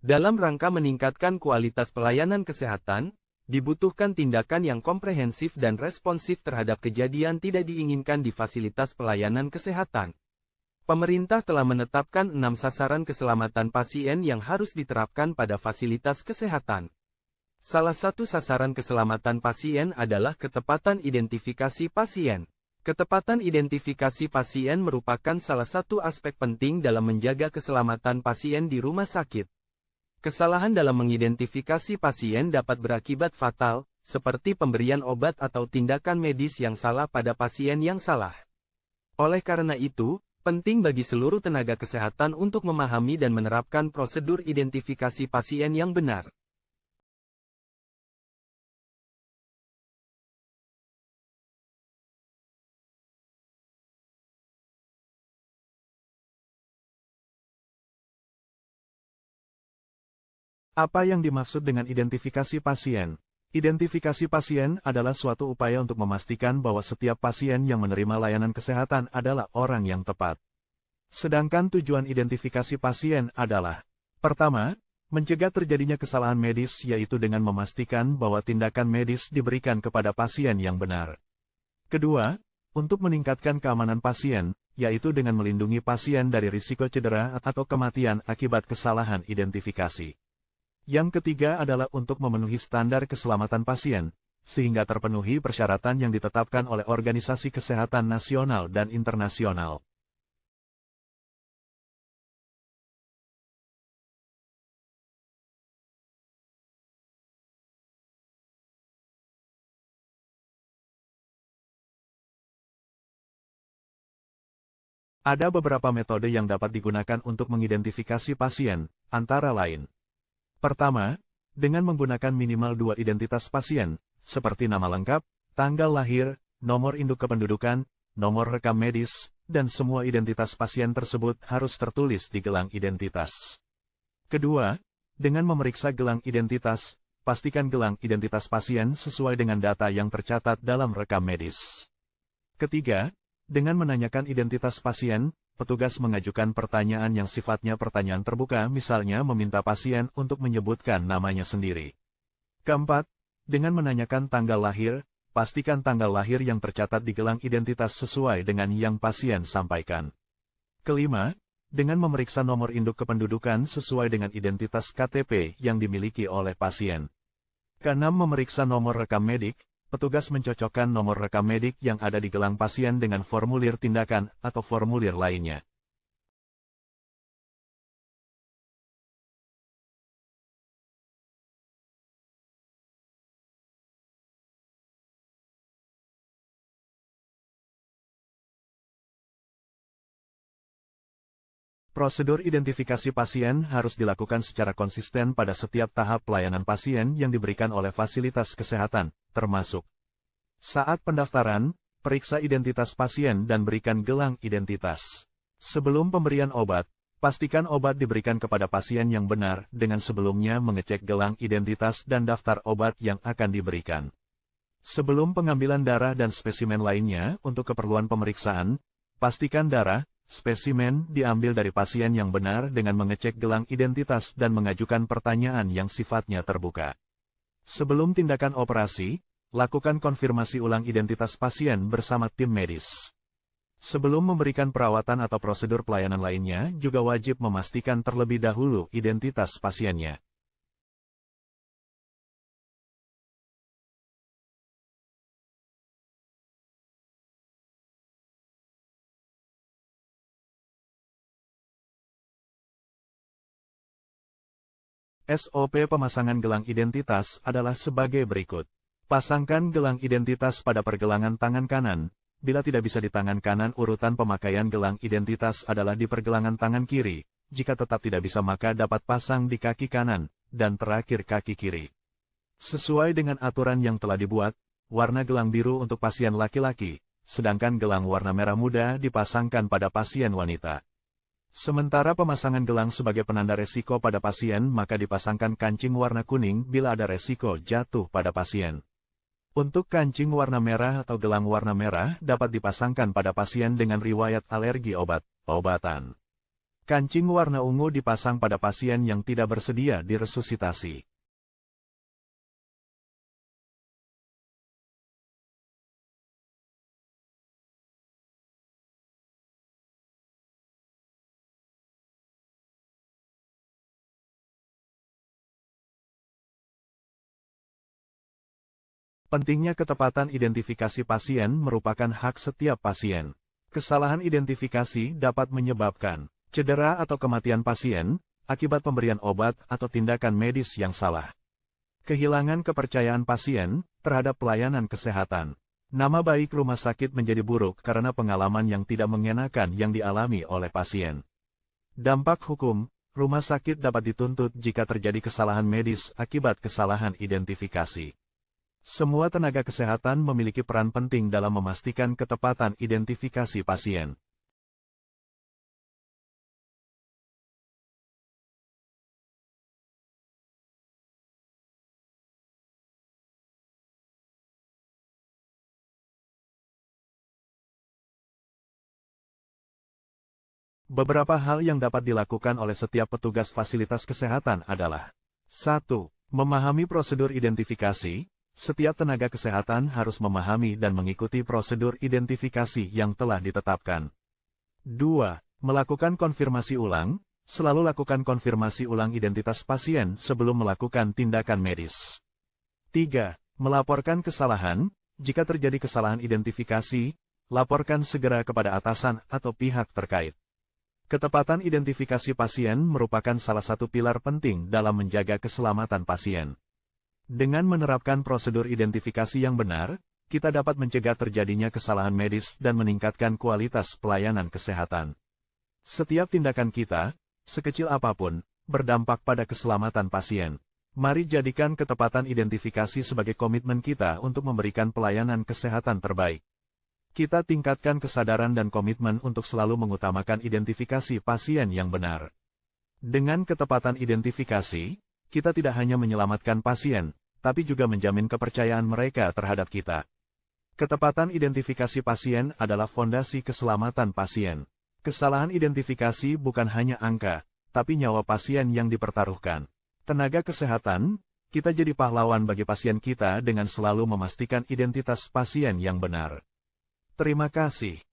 Dalam rangka meningkatkan kualitas pelayanan kesehatan, dibutuhkan tindakan yang komprehensif dan responsif terhadap kejadian tidak diinginkan di fasilitas pelayanan kesehatan. Pemerintah telah menetapkan 6 sasaran keselamatan pasien yang harus diterapkan pada fasilitas kesehatan. Salah satu sasaran keselamatan pasien adalah ketepatan identifikasi pasien. Ketepatan identifikasi pasien merupakan salah satu aspek penting dalam menjaga keselamatan pasien di rumah sakit. Kesalahan dalam mengidentifikasi pasien dapat berakibat fatal, seperti pemberian obat atau tindakan medis yang salah pada pasien yang salah. Oleh karena itu, penting bagi seluruh tenaga kesehatan untuk memahami dan menerapkan prosedur identifikasi pasien yang benar. Apa yang dimaksud dengan identifikasi pasien? Identifikasi pasien adalah suatu upaya untuk memastikan bahwa setiap pasien yang menerima layanan kesehatan adalah orang yang tepat. Sedangkan tujuan identifikasi pasien adalah: pertama, mencegah terjadinya kesalahan medis, yaitu dengan memastikan bahwa tindakan medis diberikan kepada pasien yang benar. Kedua, untuk meningkatkan keamanan pasien, yaitu dengan melindungi pasien dari risiko cedera atau kematian akibat kesalahan identifikasi. Yang ketiga adalah untuk memenuhi standar keselamatan pasien, sehingga terpenuhi persyaratan yang ditetapkan oleh organisasi kesehatan nasional dan internasional. Ada beberapa metode yang dapat digunakan untuk mengidentifikasi pasien, antara lain: pertama, dengan menggunakan minimal 2 identitas pasien, seperti nama lengkap, tanggal lahir, nomor induk kependudukan, nomor rekam medis, dan semua identitas pasien tersebut harus tertulis di gelang identitas. Kedua, dengan memeriksa gelang identitas, pastikan gelang identitas pasien sesuai dengan data yang tercatat dalam rekam medis. Ketiga, dengan menanyakan identitas pasien, petugas mengajukan pertanyaan yang sifatnya pertanyaan terbuka, misalnya meminta pasien untuk menyebutkan namanya sendiri. Keempat, dengan menanyakan tanggal lahir, pastikan tanggal lahir yang tercatat di gelang identitas sesuai dengan yang pasien sampaikan. Kelima, dengan memeriksa nomor induk kependudukan sesuai dengan identitas KTP yang dimiliki oleh pasien. Keenam, memeriksa nomor rekam medik. Petugas mencocokkan nomor rekam medik yang ada di gelang pasien dengan formulir tindakan atau formulir lainnya. Prosedur identifikasi pasien harus dilakukan secara konsisten pada setiap tahap pelayanan pasien yang diberikan oleh fasilitas kesehatan, termasuk saat pendaftaran, periksa identitas pasien dan berikan gelang identitas. Sebelum pemberian obat, pastikan obat diberikan kepada pasien yang benar dengan sebelumnya mengecek gelang identitas dan daftar obat yang akan diberikan. Sebelum pengambilan darah dan spesimen lainnya untuk keperluan pemeriksaan, pastikan darah, spesimen diambil dari pasien yang benar dengan mengecek gelang identitas dan mengajukan pertanyaan yang sifatnya terbuka. Sebelum tindakan operasi, lakukan konfirmasi ulang identitas pasien bersama tim medis. Sebelum memberikan perawatan atau prosedur pelayanan lainnya, juga wajib memastikan terlebih dahulu identitas pasiennya. SOP pemasangan gelang identitas adalah sebagai berikut. Pasangkan gelang identitas pada pergelangan tangan kanan. Bila tidak bisa di tangan kanan, urutan pemakaian gelang identitas adalah di pergelangan tangan kiri. Jika tetap tidak bisa, maka dapat pasang di kaki kanan, dan terakhir kaki kiri. Sesuai dengan aturan yang telah dibuat, warna gelang biru untuk pasien laki-laki, sedangkan gelang warna merah muda dipasangkan pada pasien wanita. Sementara pemasangan gelang sebagai penanda resiko pada pasien, maka dipasangkan kancing warna kuning bila ada resiko jatuh pada pasien. Untuk kancing warna merah atau gelang warna merah dapat dipasangkan pada pasien dengan riwayat alergi obat-obatan. Kancing warna ungu dipasang pada pasien yang tidak bersedia diresusitasi. Pentingnya ketepatan identifikasi pasien merupakan hak setiap pasien. Kesalahan identifikasi dapat menyebabkan cedera atau kematian pasien akibat pemberian obat atau tindakan medis yang salah. Kehilangan kepercayaan pasien terhadap pelayanan kesehatan. Nama baik rumah sakit menjadi buruk karena pengalaman yang tidak mengenakan yang dialami oleh pasien. Dampak hukum, rumah sakit dapat dituntut jika terjadi kesalahan medis akibat kesalahan identifikasi. Semua tenaga kesehatan memiliki peran penting dalam memastikan ketepatan identifikasi pasien. Beberapa hal yang dapat dilakukan oleh setiap petugas fasilitas kesehatan adalah 1. Memahami prosedur identifikasi. Setiap tenaga kesehatan harus memahami dan mengikuti prosedur identifikasi yang telah ditetapkan. 2. Melakukan konfirmasi ulang. Selalu lakukan konfirmasi ulang identitas pasien sebelum melakukan tindakan medis. 3. Melaporkan kesalahan. Jika terjadi kesalahan identifikasi, laporkan segera kepada atasan atau pihak terkait. Ketepatan identifikasi pasien merupakan salah satu pilar penting dalam menjaga keselamatan pasien. Dengan menerapkan prosedur identifikasi yang benar, kita dapat mencegah terjadinya kesalahan medis dan meningkatkan kualitas pelayanan kesehatan. Setiap tindakan kita, sekecil apapun, berdampak pada keselamatan pasien. Mari jadikan ketepatan identifikasi sebagai komitmen kita untuk memberikan pelayanan kesehatan terbaik. Kita tingkatkan kesadaran dan komitmen untuk selalu mengutamakan identifikasi pasien yang benar. Dengan ketepatan identifikasi, kita tidak hanya menyelamatkan pasien, tapi juga menjamin kepercayaan mereka terhadap kita. Ketepatan identifikasi pasien adalah fondasi keselamatan pasien. Kesalahan identifikasi bukan hanya angka, tapi nyawa pasien yang dipertaruhkan. Tenaga kesehatan, kita jadi pahlawan bagi pasien kita dengan selalu memastikan identitas pasien yang benar. Terima kasih.